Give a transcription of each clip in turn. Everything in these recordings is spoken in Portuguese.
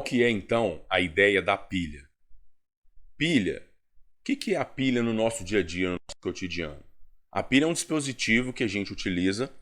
que é então a ideia da pilha? Pilha. O que é a pilha no nosso dia a dia, no nosso cotidiano? A pilha é um dispositivo que a gente utiliza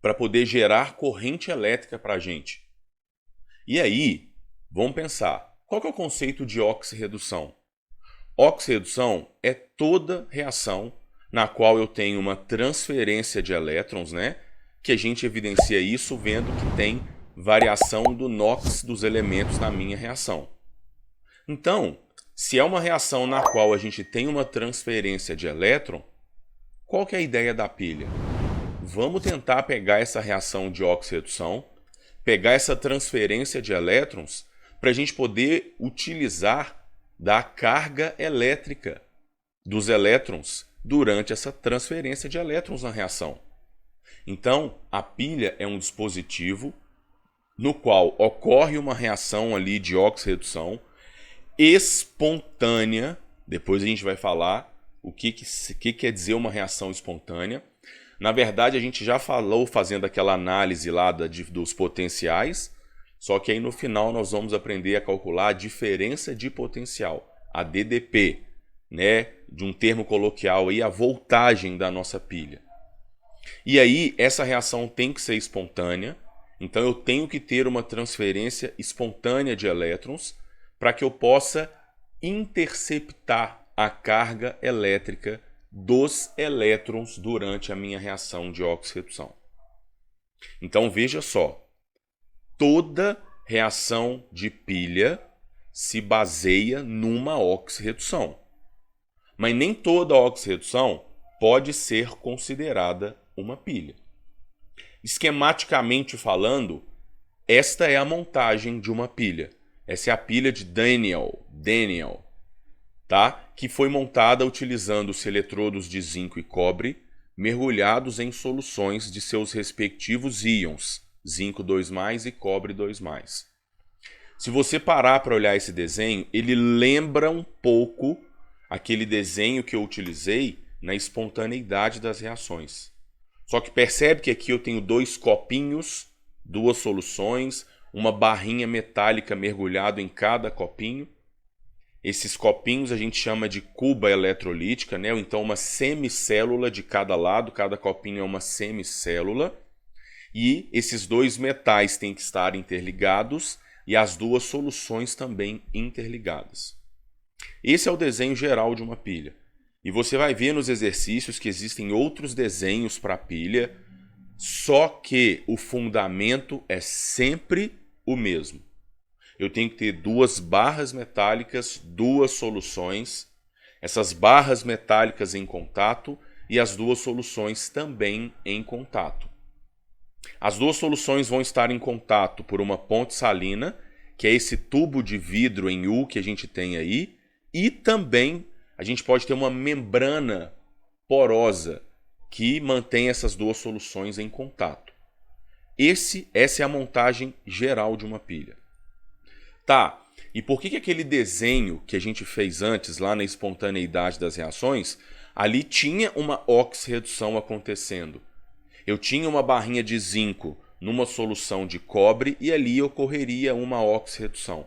para poder gerar corrente elétrica para a gente. E aí, vamos pensar, qual que é o conceito de oxirredução? Oxirredução é toda reação na qual eu tenho uma transferência de elétrons, né? Que a gente evidencia isso vendo que tem variação do NOx dos elementos na minha reação. Então, se é uma reação na qual a gente tem uma transferência de elétron, qual que é a ideia da pilha? Vamos tentar pegar essa reação de oxirredução, pegar essa transferência de elétrons, para a gente poder utilizar da carga elétrica dos elétrons durante essa transferência de elétrons na reação. Então, a pilha é um dispositivo no qual ocorre uma reação ali de oxirredução espontânea. Depois a gente vai falar o que quer dizer uma reação espontânea. Na verdade, a gente já falou fazendo aquela análise lá dos potenciais, só que aí no final nós vamos aprender a calcular a diferença de potencial, a DDP, né? De um termo coloquial aí, a voltagem da nossa pilha. E aí, essa reação tem que ser espontânea, então eu tenho que ter uma transferência espontânea de elétrons para que eu possa interceptar a carga elétrica dos elétrons durante a minha reação de oxirredução. Então veja só, toda reação de pilha se baseia numa oxirredução. Mas nem toda oxirredução pode ser considerada uma pilha. Esquematicamente falando, esta é a montagem de uma pilha. Essa é a pilha de Daniell, tá? Que foi montada utilizando-se eletrodos de zinco e cobre mergulhados em soluções de seus respectivos íons, zinco 2+, e cobre 2+. Se você parar para olhar esse desenho, ele lembra um pouco aquele desenho que eu utilizei na espontaneidade das reações. Só que percebe que aqui eu tenho dois copinhos, duas soluções, uma barrinha metálica mergulhado em cada copinho. Esses copinhos a gente chama de cuba eletrolítica, né? Ou então uma semicélula de cada lado, cada copinho é uma semicélula. E esses dois metais têm que estar interligados e as duas soluções também interligadas. Esse é o desenho geral de uma pilha. E você vai ver nos exercícios que existem outros desenhos para a pilha, só que o fundamento é sempre o mesmo. Eu tenho que ter duas barras metálicas, duas soluções, essas barras metálicas em contato e as duas soluções também em contato. As duas soluções vão estar em contato por uma ponte salina, que é esse tubo de vidro em U que a gente tem aí, e também a gente pode ter uma membrana porosa que mantém essas duas soluções em contato. Essa é a montagem geral de uma pilha. Tá, e por que aquele desenho que a gente fez antes, lá na espontaneidade das reações, ali tinha uma oxirredução acontecendo? Eu tinha uma barrinha de zinco numa solução de cobre e ali ocorreria uma oxirredução.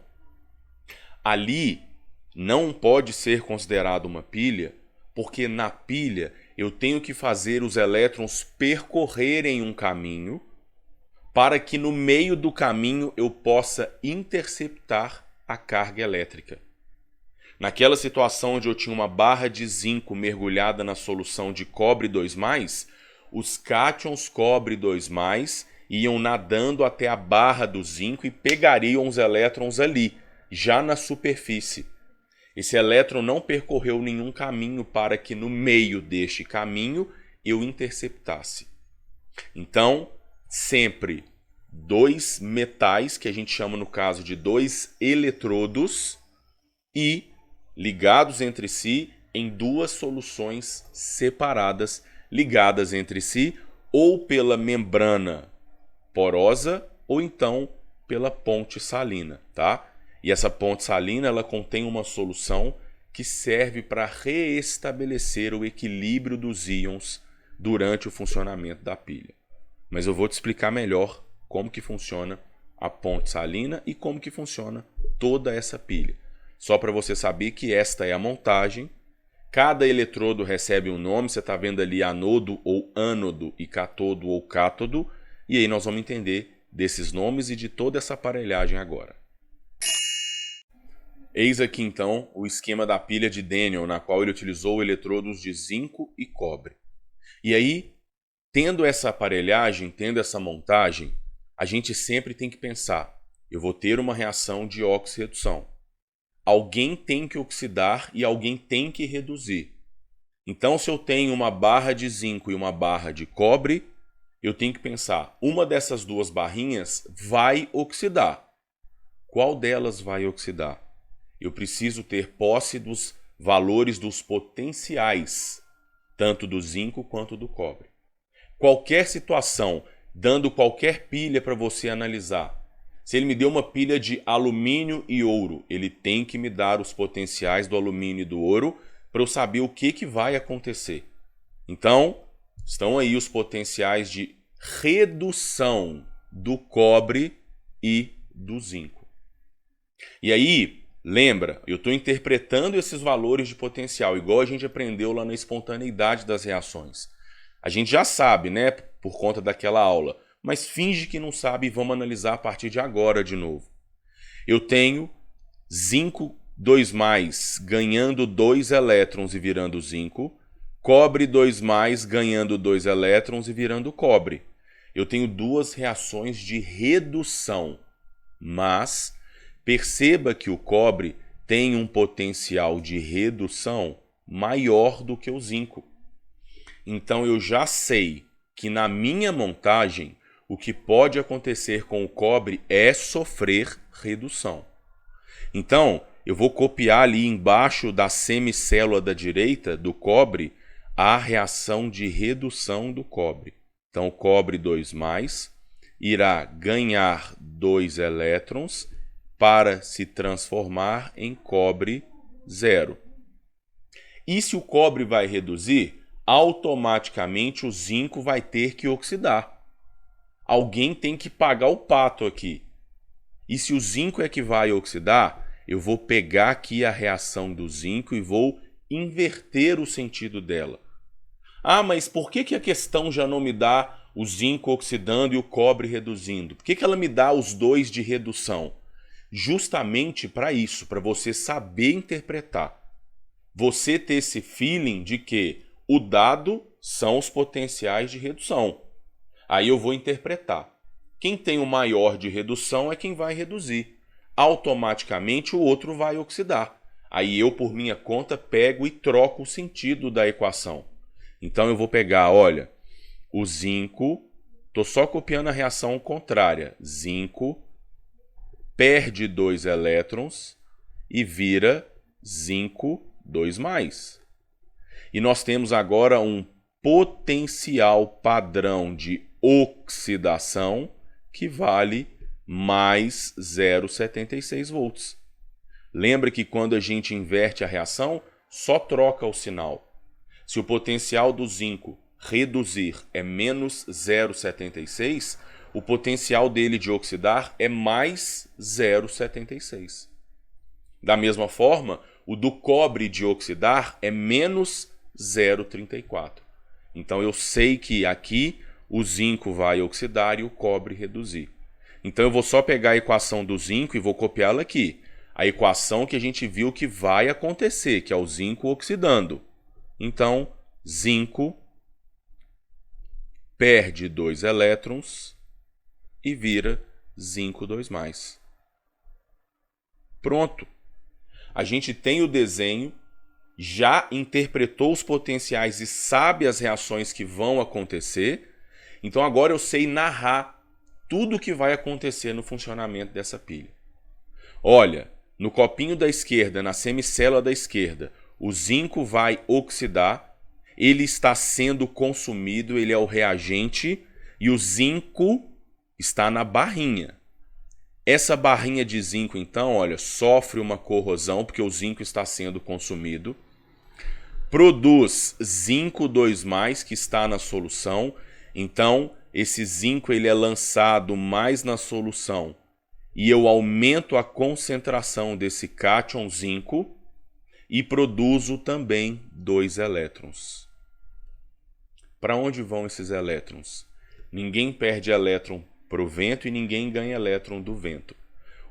Ali não pode ser considerado uma pilha, porque na pilha eu tenho que fazer os elétrons percorrerem um caminho para que no meio do caminho eu possa interceptar a carga elétrica. Naquela situação onde eu tinha uma barra de zinco mergulhada na solução de cobre 2+, os cátions cobre 2+, iam nadando até a barra do zinco e pegariam os elétrons ali, já na superfície. Esse elétron não percorreu nenhum caminho para que no meio deste caminho eu interceptasse. Então, sempre dois metais, que a gente chama no caso de dois eletrodos, e ligados entre si em duas soluções separadas, ligadas entre si ou pela membrana porosa ou então pela ponte salina, tá? E essa ponte salina ela contém uma solução que serve para reestabelecer o equilíbrio dos íons durante o funcionamento da pilha. Mas eu vou te explicar melhor como que funciona a ponte salina e como que funciona toda essa pilha. Só para você saber que esta é a montagem. Cada eletrodo recebe um nome, você está vendo ali anodo ou ânodo e catodo ou cátodo. E aí nós vamos entender desses nomes e de toda essa aparelhagem agora. Eis aqui então o esquema da pilha de Daniell, na qual ele utilizou eletrodos de zinco e cobre. E aí, tendo essa aparelhagem, tendo essa montagem, a gente sempre tem que pensar, eu vou ter uma reação de óxido-redução. Alguém tem que oxidar e alguém tem que reduzir. Então, se eu tenho uma barra de zinco e uma barra de cobre, eu tenho que pensar, uma dessas duas barrinhas vai oxidar. Qual delas vai oxidar? Eu preciso ter posse dos valores dos potenciais, tanto do zinco quanto do cobre. Qualquer situação, dando qualquer pilha para você analisar, se ele me deu uma pilha de alumínio e ouro, ele tem que me dar os potenciais do alumínio e do ouro para eu saber o que vai acontecer. Então, estão aí os potenciais de redução do cobre e do zinco. E aí, lembra, eu estou interpretando esses valores de potencial, igual a gente aprendeu lá na espontaneidade das reações. A gente já sabe, né, por conta daquela aula, mas finge que não sabe e vamos analisar a partir de agora de novo. Eu tenho zinco 2+, ganhando 2 elétrons e virando zinco, cobre 2+, ganhando 2 elétrons e virando cobre. Eu tenho duas reações de redução, mas perceba que o cobre tem um potencial de redução maior do que o zinco. Então eu já sei que na minha montagem o que pode acontecer com o cobre é sofrer redução. Então eu vou copiar ali embaixo da semicélula da direita do cobre a reação de redução do cobre. Então o cobre 2+ irá ganhar 2 elétrons para se transformar em cobre 0. E se o cobre vai reduzir, automaticamente o zinco vai ter que oxidar. Alguém tem que pagar o pato aqui. E se o zinco é que vai oxidar, eu vou pegar aqui a reação do zinco e vou inverter o sentido dela. Ah, mas por que a questão já não me dá o zinco oxidando e o cobre reduzindo? Por que ela me dá os dois de redução? Justamente para isso, para você saber interpretar. Você ter esse feeling de que o dado são os potenciais de redução. Aí eu vou interpretar. Quem tem o maior de redução é quem vai reduzir. Automaticamente o outro vai oxidar. Aí eu, por minha conta, pego e troco o sentido da equação. Então eu vou pegar, olha, o zinco, estou só copiando a reação contrária. Zinco perde 2 elétrons e vira zinco 2+. E nós temos agora um potencial padrão de oxidação que vale mais 0,76 volts. Lembra que quando a gente inverte a reação, só troca o sinal. Se o potencial do zinco reduzir é menos 0,76, o potencial dele de oxidar é mais 0,76. Da mesma forma, o do cobre de oxidar é menos 0,34. Então eu sei que aqui o zinco vai oxidar e o cobre reduzir. Então eu vou só pegar a equação do zinco e vou copiá-la aqui. A equação que a gente viu que vai acontecer, que é o zinco oxidando. Então, zinco perde 2 elétrons e vira zinco 2+. Pronto. A gente tem o desenho, já interpretou os potenciais e sabe as reações que vão acontecer. Então agora eu sei narrar tudo o que vai acontecer no funcionamento dessa pilha. Olha, no copinho da esquerda, na semicélula da esquerda, o zinco vai oxidar, ele está sendo consumido, ele é o reagente, e o zinco está na barrinha. Essa barrinha de zinco, então, olha, sofre uma corrosão, porque o zinco está sendo consumido, produz zinco 2+, que está na solução, então esse zinco ele é lançado mais na solução e eu aumento a concentração desse cátion zinco e produzo também 2 elétrons. Para onde vão esses elétrons? Ninguém perde elétron para o vento e ninguém ganha elétron do vento.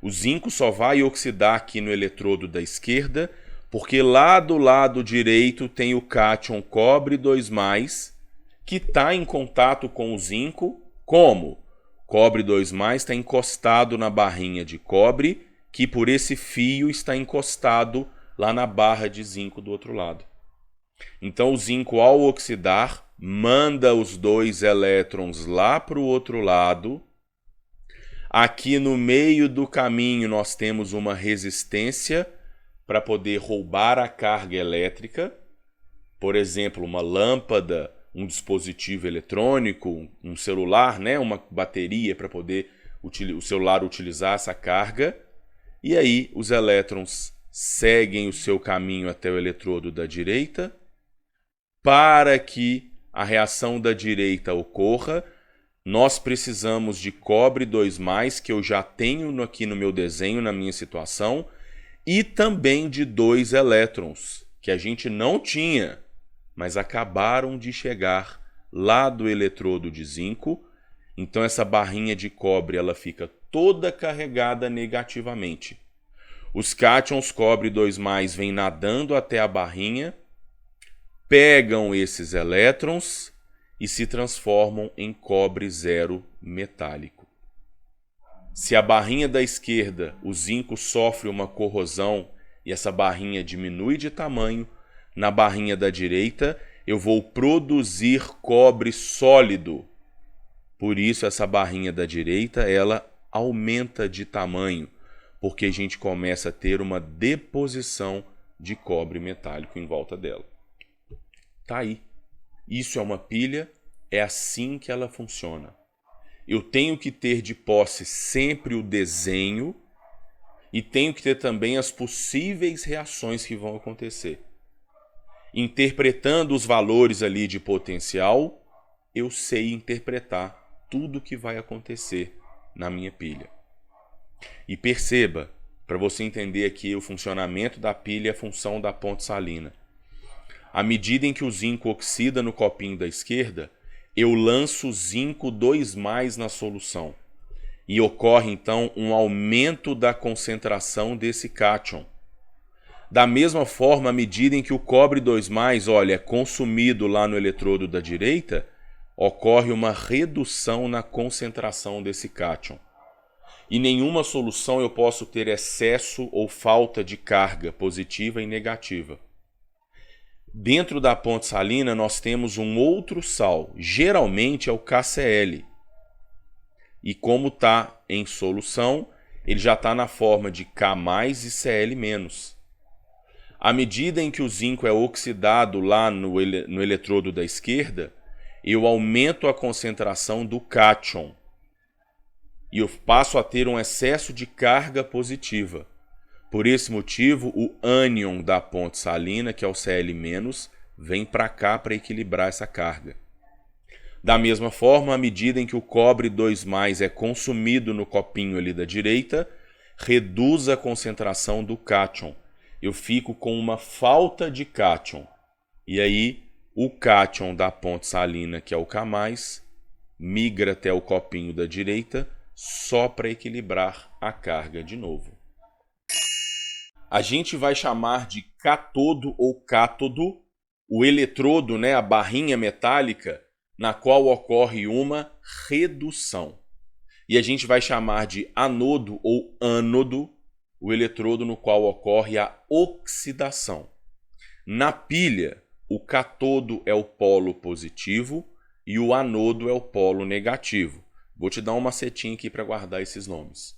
O zinco só vai oxidar aqui no eletrodo da esquerda, porque lá do lado direito tem o cátion cobre 2+, que está em contato com o zinco. Como? Cobre 2+ está encostado na barrinha de cobre, que por esse fio está encostado lá na barra de zinco do outro lado. Então o zinco, ao oxidar, manda os 2 elétrons lá para o outro lado. Aqui no meio do caminho nós temos uma resistência para poder roubar a carga elétrica. Por exemplo, uma lâmpada, um dispositivo eletrônico, um celular, né? Uma bateria para poder o celular utilizar essa carga. E aí os elétrons seguem o seu caminho até o eletrodo da direita. Para que a reação da direita ocorra, nós precisamos de cobre 2+, que eu já tenho aqui no meu desenho, na minha situação, e também de 2 elétrons, que a gente não tinha, mas acabaram de chegar lá do eletrodo de zinco. Então essa barrinha de cobre ela fica toda carregada negativamente. Os cátions cobre 2+ vêm nadando até a barrinha, pegam esses elétrons e se transformam em cobre 0 metálico. Se a barrinha da esquerda, o zinco, sofre uma corrosão e essa barrinha diminui de tamanho, na barrinha da direita eu vou produzir cobre sólido. Por isso essa barrinha da direita ela aumenta de tamanho, porque a gente começa a ter uma deposição de cobre metálico em volta dela. Tá aí. Isso é uma pilha, é assim que ela funciona. Eu tenho que ter de posse sempre o desenho e tenho que ter também as possíveis reações que vão acontecer. Interpretando os valores ali de potencial, eu sei interpretar tudo que vai acontecer na minha pilha. E perceba, para você entender aqui o funcionamento da pilha e a função da ponte salina. À medida em que o zinco oxida no copinho da esquerda, eu lanço zinco 2+ na solução. E ocorre então um aumento da concentração desse cátion. Da mesma forma, à medida em que o cobre 2+, olha, é consumido lá no eletrodo da direita, ocorre uma redução na concentração desse cátion. Em nenhuma solução eu posso ter excesso ou falta de carga positiva e negativa. Dentro da ponte salina nós temos um outro sal, geralmente é o KCl. E como está em solução, ele já está na forma de K+ e Cl-. À medida em que o zinco é oxidado lá no eletrodo da esquerda, eu aumento a concentração do cátion. E eu passo a ter um excesso de carga positiva. Por esse motivo, o ânion da ponte salina, que é o Cl-, vem para cá para equilibrar essa carga. Da mesma forma, à medida em que o cobre 2+ é consumido no copinho ali da direita, reduz a concentração do cátion. Eu fico com uma falta de cátion. E aí, o cátion da ponte salina, que é o K+, migra até o copinho da direita só para equilibrar a carga de novo. A gente vai chamar de catodo ou cátodo o eletrodo, né, a barrinha metálica, na qual ocorre uma redução. E a gente vai chamar de anodo ou ânodo o eletrodo no qual ocorre a oxidação. Na pilha, o catodo é o polo positivo e o anodo é o polo negativo. Vou te dar um macetinho aqui para guardar esses nomes.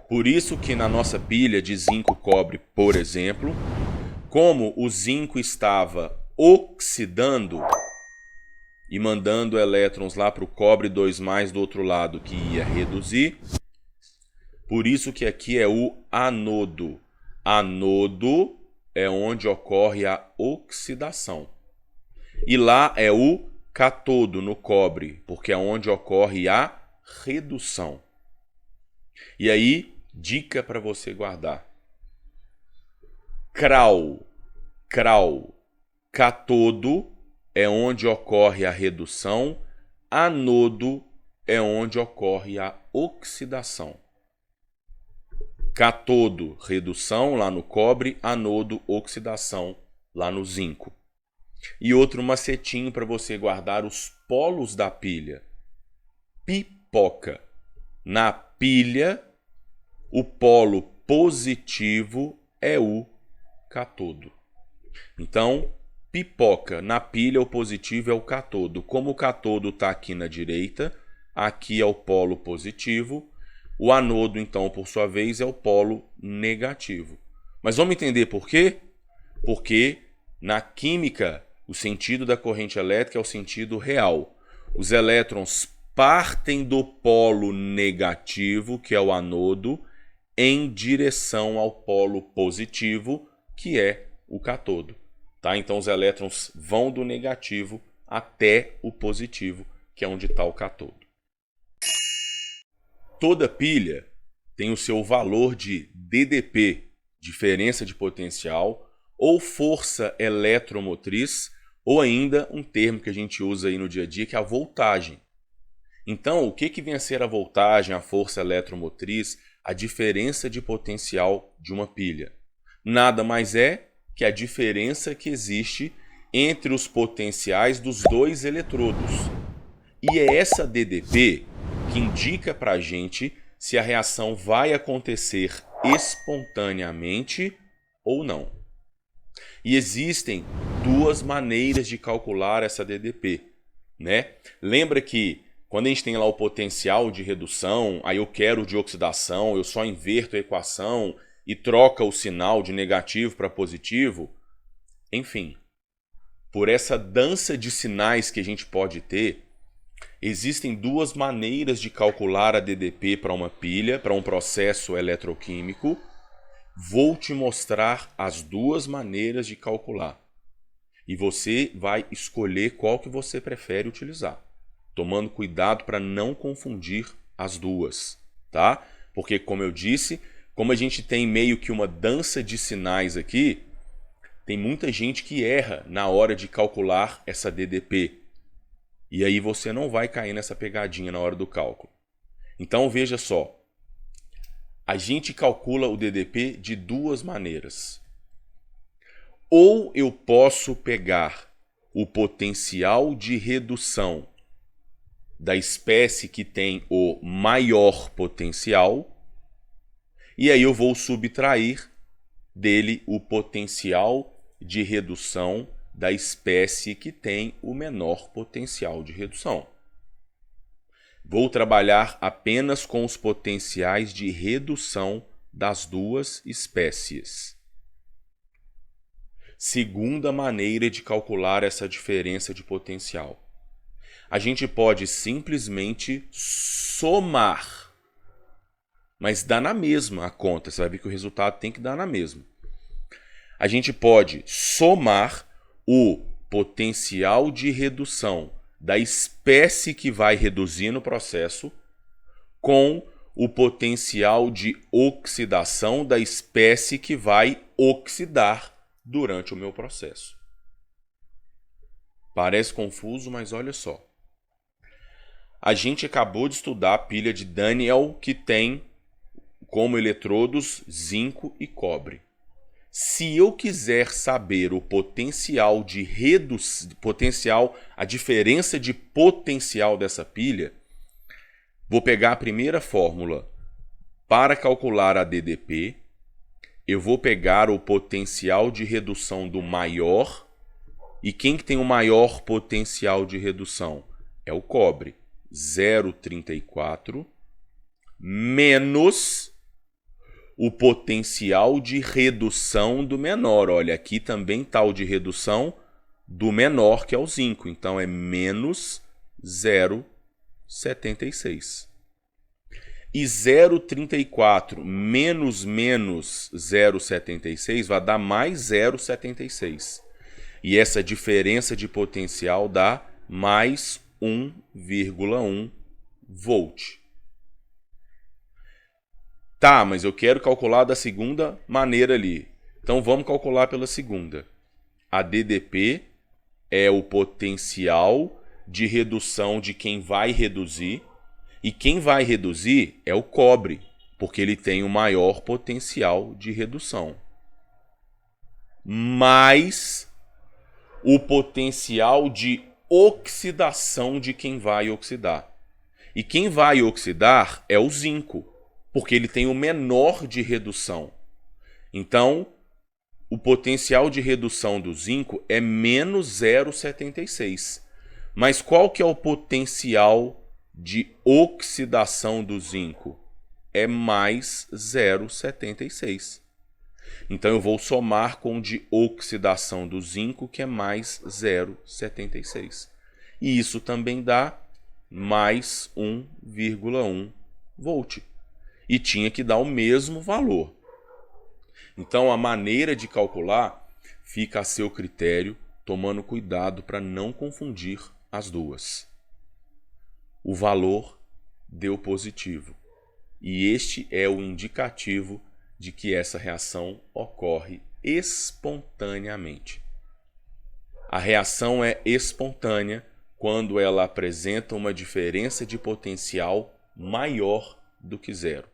Por isso que na nossa pilha de zinco-cobre, por exemplo, como o zinco estava oxidando e mandando elétrons lá para o cobre 2+ do outro lado, que ia reduzir, por isso que aqui é o anodo. Anodo é onde ocorre a oxidação. E lá é o catodo, no cobre, porque é onde ocorre a redução. E aí, Dica para você guardar. CRAL. Cátodo é onde ocorre a redução, anodo é onde ocorre a oxidação. Cátodo, redução lá no cobre, anodo, oxidação lá no zinco. E outro macetinho para você guardar os polos da pilha. Pipoca. Na pilha, o polo positivo é o cátodo. Então, pipoca. Na pilha, o positivo é o cátodo. Como o cátodo está aqui na direita, aqui é o polo positivo. O anodo, então, por sua vez, é o polo negativo. Mas vamos entender por quê? Porque na química, o sentido da corrente elétrica é o sentido real. Os elétrons partem do polo negativo, que é o anodo, em direção ao polo positivo, que é o cátodo. Tá? Então, os elétrons vão do negativo até o positivo, que é onde está o cátodo. Toda pilha tem o seu valor de DDP, diferença de potencial, ou força eletromotriz, ou ainda um termo que a gente usa aí no dia a dia, que é a voltagem. Então, o que vem a ser a voltagem, a força eletromotriz, a diferença de potencial de uma pilha? Nada mais é que a diferença que existe entre os potenciais dos dois eletrodos. E é essa DDP que indica para a gente se a reação vai acontecer espontaneamente ou não. E existem duas maneiras de calcular essa DDP, né? Lembra que quando a gente tem lá o potencial de redução, aí eu quero de oxidação, eu só inverto a equação e troca o sinal de negativo para positivo? Enfim, por essa dança de sinais que a gente pode ter, existem duas maneiras de calcular a DDP para uma pilha, para um processo eletroquímico. Vou te mostrar as duas maneiras de calcular. E você vai escolher qual que você prefere utilizar, tomando cuidado para não confundir as duas, tá? Porque, como eu disse, como a gente tem meio que uma dança de sinais aqui, tem muita gente que erra na hora de calcular essa DDP. E aí você não vai cair nessa pegadinha na hora do cálculo. Então veja só, a gente calcula o DDP de duas maneiras. Ou eu posso pegar o potencial de redução da espécie que tem o maior potencial, e aí eu vou subtrair dele o potencial de redução da espécie que tem o menor potencial de redução. Vou trabalhar apenas com os potenciais de redução das duas espécies. Segunda maneira de calcular essa diferença de potencial. A gente pode simplesmente somar, mas dá na mesma a conta. Você vai ver que o resultado tem que dar na mesma. A gente pode somar o potencial de redução da espécie que vai reduzir no processo com o potencial de oxidação da espécie que vai oxidar durante o meu processo. Parece confuso, mas olha só. A gente acabou de estudar a pilha de Daniell, que tem como eletrodos zinco e cobre. Se eu quiser saber o potencial de redução, a diferença de potencial dessa pilha, vou pegar a primeira fórmula para calcular a DDP, eu vou pegar o potencial de redução do maior, e quem que tem o maior potencial de redução? É o cobre, 0,34 menos o potencial de redução do menor. Olha, aqui também está o de redução do menor, que é o zinco. Então, é menos 0,76. E 0,34 menos 0,76 vai dar mais 0,76. E essa diferença de potencial dá mais 1,1 volt. Tá, mas eu quero calcular da segunda maneira ali. Então vamos calcular pela segunda. A DDP é o potencial de redução de quem vai reduzir. E quem vai reduzir é o cobre, porque ele tem o maior potencial de redução. Mais o potencial de oxidação de quem vai oxidar. E quem vai oxidar é o zinco, porque ele tem o menor de redução. Então, o potencial de redução do zinco é menos 0,76. Mas qual que é o potencial de oxidação do zinco? É mais 0,76. Então eu vou somar com o de oxidação do zinco, que é mais 0,76. E isso também dá mais 1,1 volt. E tinha que dar o mesmo valor. Então a maneira de calcular fica a seu critério, tomando cuidado para não confundir as duas. O valor deu positivo. E este é o indicativo de que essa reação ocorre espontaneamente. A reação é espontânea quando ela apresenta uma diferença de potencial maior do que zero.